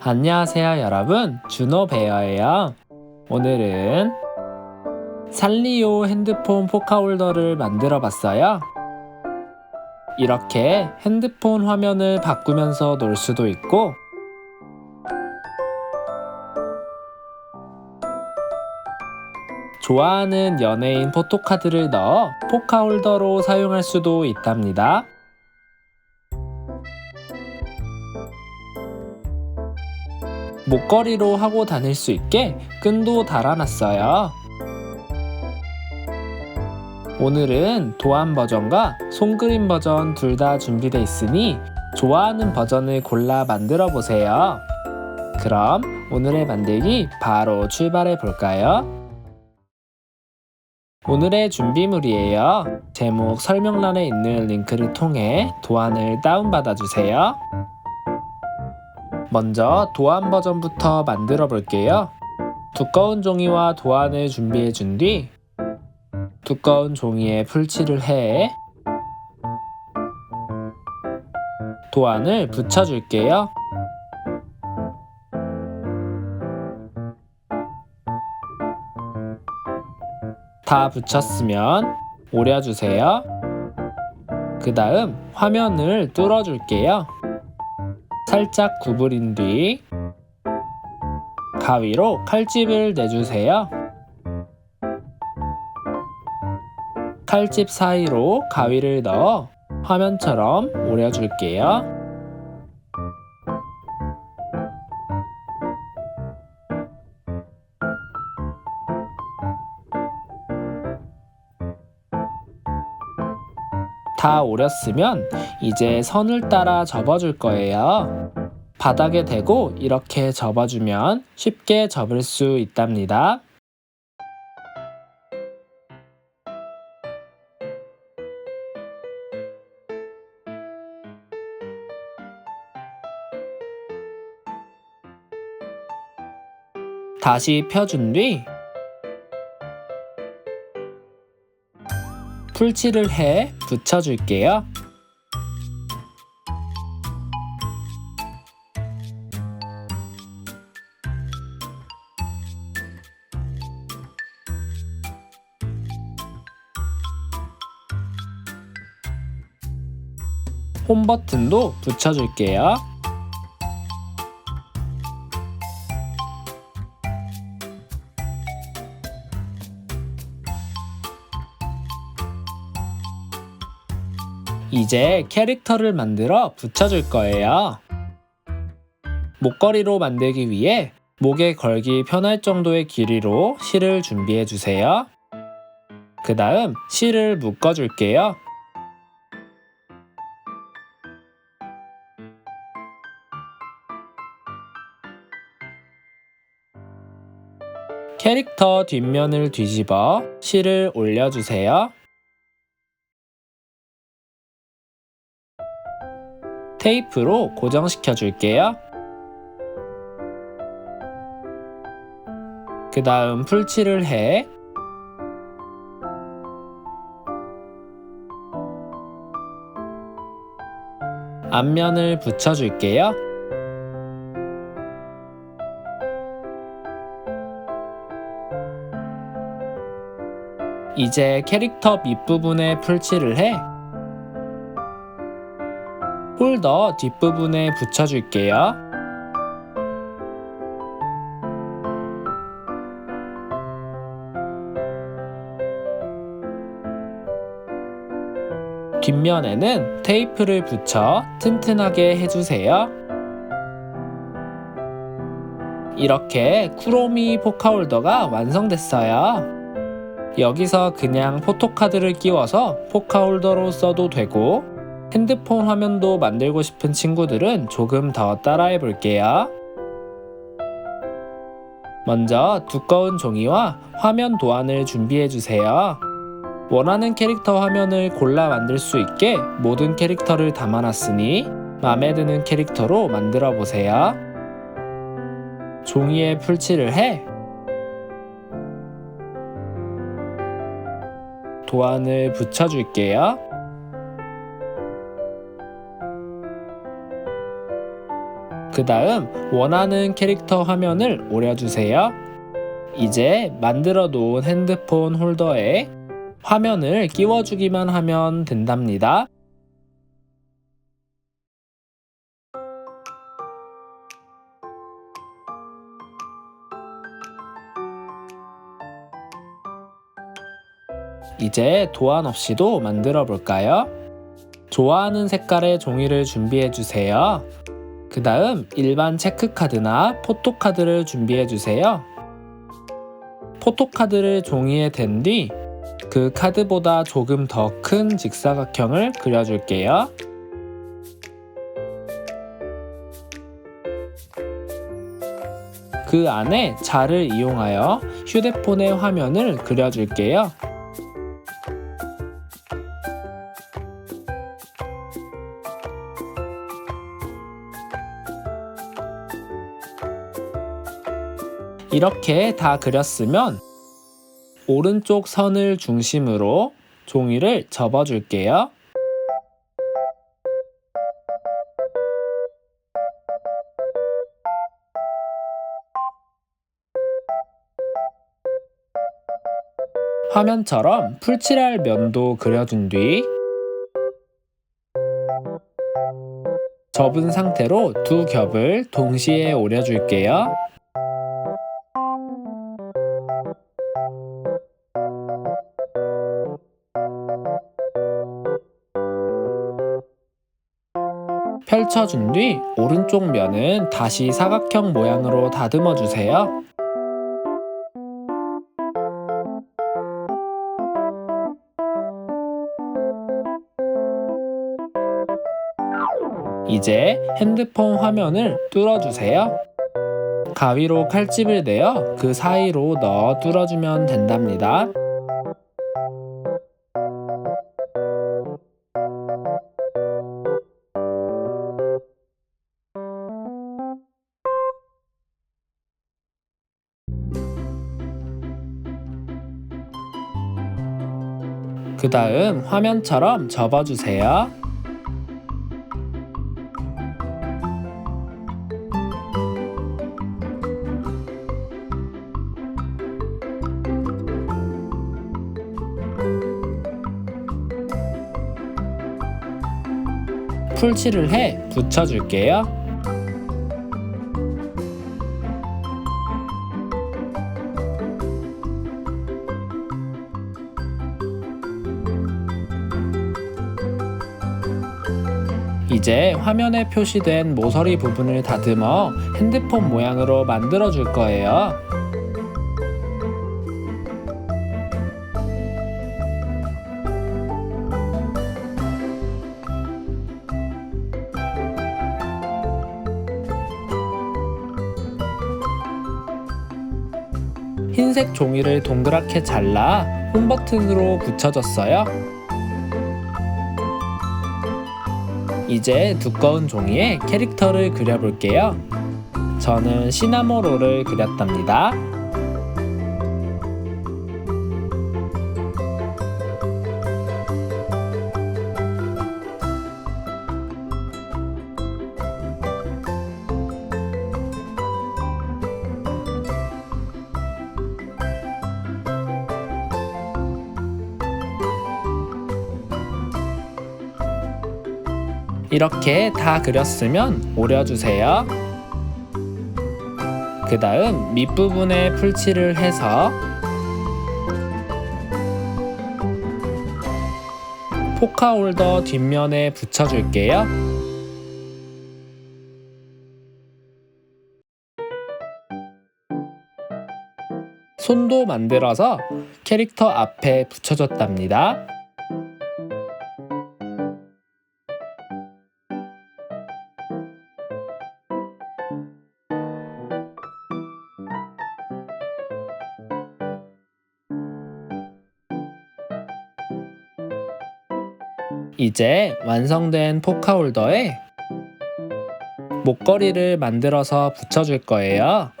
안녕하세요 여러분, 준호베어예요. 오늘은 살리오 핸드폰 포카홀더를 만들어 봤어요. 이렇게 핸드폰 화면을 바꾸면서 놀 수도 있고, 좋아하는 연예인 포토카드를 넣어 포카홀더로 사용할 수도 있답니다. 목걸이로 하고 다닐 수 있게 끈도 달아놨어요. 오늘은 도안 버전과 손그림 버전 둘 다 준비되어 있으니 좋아하는 버전을 골라 만들어 보세요. 그럼 오늘의 만들기 바로 출발해 볼까요? 오늘의 준비물이에요. 제목 설명란에 있는 링크를 통해 도안을 다운받아 주세요. 먼저 도안 버전부터 만들어 볼게요. 두꺼운 종이와 도안을 준비해 준 뒤 두꺼운 종이에 풀칠을 해 도안을 붙여줄게요. 다 붙였으면 오려주세요. 그 다음 화면을 뚫어줄게요. 살짝 구부린 뒤 가위로 칼집을 내주세요. 칼집 사이로 가위를 넣어 화면처럼 오려줄게요. 다 오렸으면 이제 선을 따라 접어줄 거예요. 바닥에 대고 이렇게 접어주면 쉽게 접을 수 있답니다. 다시 펴준 뒤 풀칠을 해 붙여줄게요. 홈 버튼도 붙여줄게요. 이제 캐릭터를 만들어 붙여줄 거예요. 목걸이로 만들기 위해 목에 걸기 편할 정도의 길이로 실을 준비해 주세요. 그 다음 실을 묶어줄게요. 캐릭터 뒷면을 뒤집어 실을 올려주세요. 테이프로 고정시켜 줄게요. 그 다음 풀칠을 해 앞면을 붙여줄게요. 이제 캐릭터 밑부분에 풀칠을 해 홀더 뒷부분에 붙여줄게요. 뒷면에는 테이프를 붙여 튼튼하게 해주세요. 이렇게 쿠로미 포카홀더가 완성됐어요. 여기서 그냥 포토카드를 끼워서 포카홀더로 써도 되고, 핸드폰 화면도 만들고 싶은 친구들은 조금 더 따라해 볼게요. 먼저 두꺼운 종이와 화면 도안을 준비해 주세요. 원하는 캐릭터 화면을 골라 만들 수 있게 모든 캐릭터를 담아놨으니 마음에 드는 캐릭터로 만들어 보세요. 종이에 풀칠을 해 도안을 붙여줄게요. 그 다음 원하는 캐릭터 화면을 오려주세요. 이제 만들어 놓은 핸드폰 홀더에 화면을 끼워주기만 하면 된답니다. 이제 도안 없이도 만들어 볼까요? 좋아하는 색깔의 종이를 준비해 주세요. 그 다음 일반 체크카드나 포토카드를 준비해 주세요. 포토카드를 종이에 댄 뒤 그 카드보다 조금 더 큰 직사각형을 그려줄게요. 그 안에 자를 이용하여 휴대폰의 화면을 그려줄게요. 이렇게 다 그렸으면 오른쪽 선을 중심으로 종이를 접어줄게요. 화면처럼 풀칠할 면도 그려준 뒤 접은 상태로 두 겹을 동시에 오려줄게요. 펼쳐준 뒤 오른쪽 면은 다시 사각형 모양으로 다듬어 주세요. 이제 핸드폰 화면을 뚫어주세요. 가위로 칼집을 내어 그 사이로 넣어 뚫어주면 된답니다. 그 다음 화면처럼 접어주세요. 풀칠을 해 붙여줄게요. 이제 화면에 표시된 모서리 부분을 다듬어 핸드폰 모양으로 만들어 줄 거예요. 흰색 종이를 동그랗게 잘라 홈 버튼으로 붙여줬어요. 이제 두꺼운 종이에 캐릭터를 그려볼게요. 저는 시나모롤을 그렸답니다. 이렇게 다 그렸으면 오려주세요. 그 다음 밑부분에 풀칠을 해서 포카홀더 뒷면에 붙여줄게요. 손도 만들어서 캐릭터 앞에 붙여줬답니다. 이제 완성된 포카홀더에 목걸이를 만들어서 붙여줄 거예요.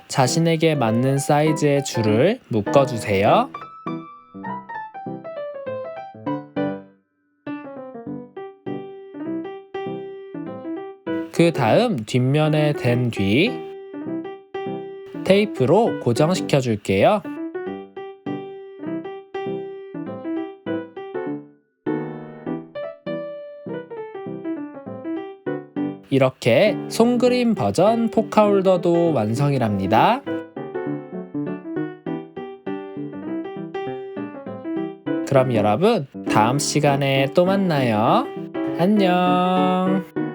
자신에게 맞는 사이즈의 줄을 묶어주세요. 그 다음 뒷면에 댄 뒤 테이프로 고정시켜 줄게요. 이렇게 손그림 버전 포카홀더도 완성이랍니다. 그럼 여러분, 다음 시간에 또 만나요. 안녕.